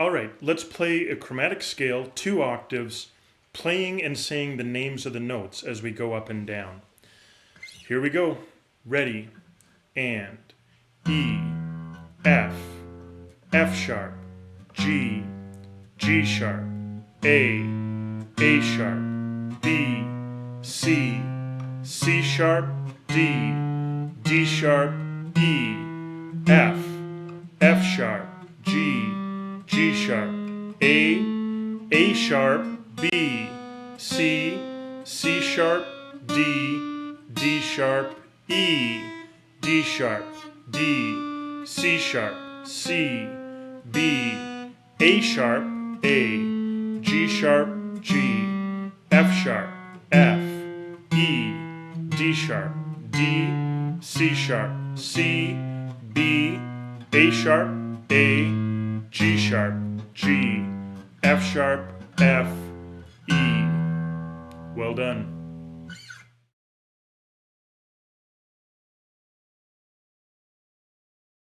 All right, let's play a chromatic scale, 2 octaves, playing and saying the names of the notes as we go up and down. Here we go. Ready. And E, F, F sharp, G, G sharp, A sharp, B, C, C sharp, D, D sharp, E, F, F sharp, G, G sharp, A sharp, B, C, C sharp, D, D sharp, E, D sharp, D, C sharp, C, B, A sharp, A, G sharp, G, F sharp, F, E, D sharp, D, C sharp, C, B, A sharp, A, G sharp, G, F sharp, F, E. Well done.